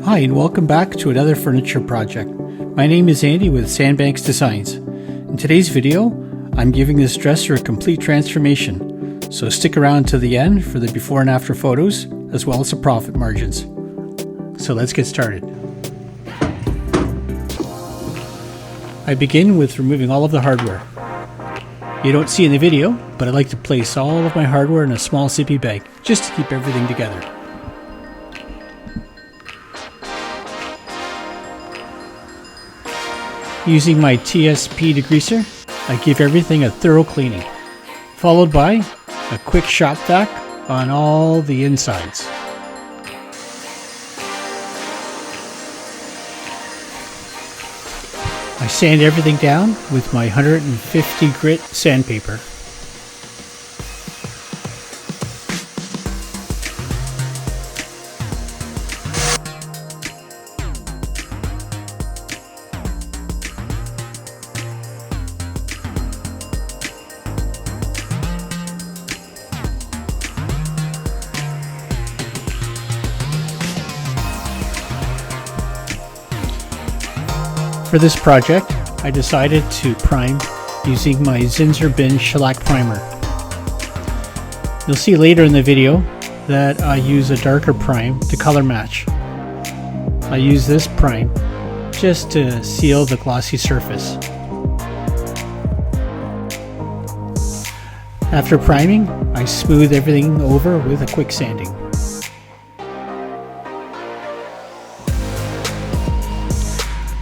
Hi and welcome back to another furniture project. My name is Andy with Sandbanks Designs. In today's video, I'm giving this dresser a complete transformation, so stick around to the end for the before and after photos, as well as the profit margins. So let's get started. I begin with removing all of the hardware. You don't see in the video, but I like to place all of my hardware in a small zippy bag, just to keep everything together. Using my TSP degreaser, I give everything a thorough cleaning, followed by a quick shop vac on all the insides. I sand everything down with my 150 grit sandpaper. For this project, I decided to prime using my Zinnser bin shellac primer. You'll see later in the video that I use a darker prime to color match. I use this prime just to seal the glossy surface. After priming, I smooth everything over with a quick sanding.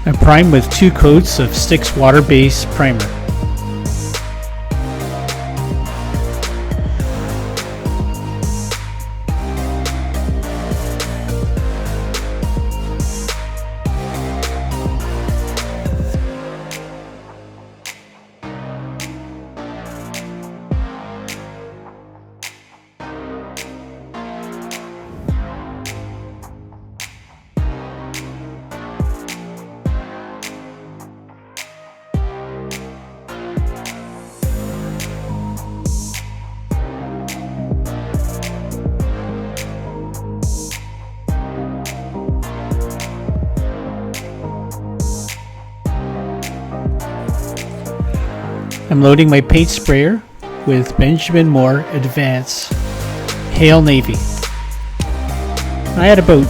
I prime with 2 coats of Sitx water-based primer. I'm loading my paint sprayer with Benjamin Moore Advance Hale Navy. I add about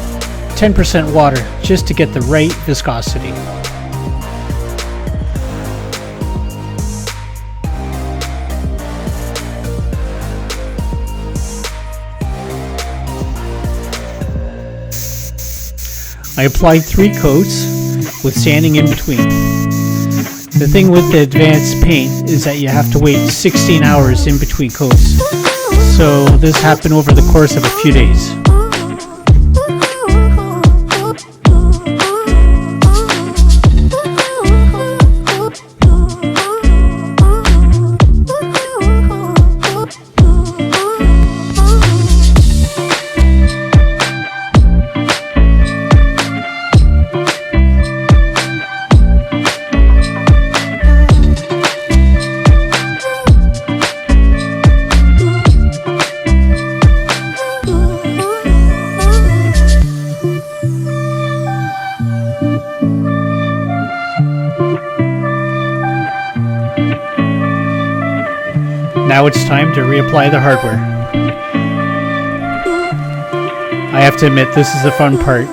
10% water just to get the right viscosity. I applied 3 coats with sanding in between. The thing with the advanced paint is that you have to wait 16 hours in between coats, so this happened over the course of a few days. Now it's time to reapply the hardware. I have to admit, this is the fun part.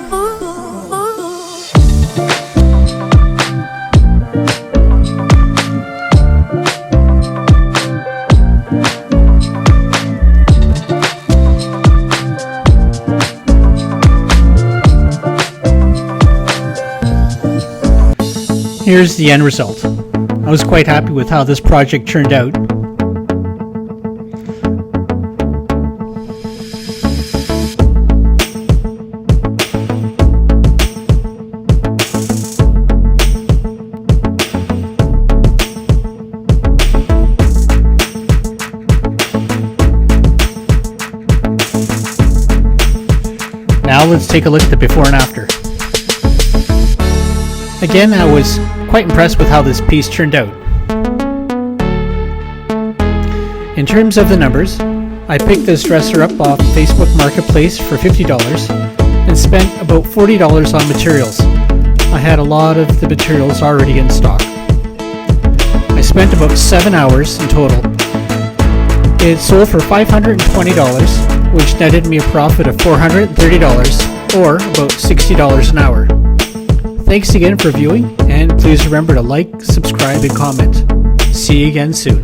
Here's the end result. I was quite happy with how this project turned out. Now let's take a look at the before and after. Again, I was quite impressed with how this piece turned out. In terms of the numbers, I picked this dresser up off Facebook Marketplace for $50 and spent about $40 on materials. I had a lot of the materials already in stock. I spent about 7 hours in total. It sold for $520, which netted me a profit of $430, or about $60 an hour. Thanks again for viewing, and please remember to like, subscribe, and comment. See you again soon.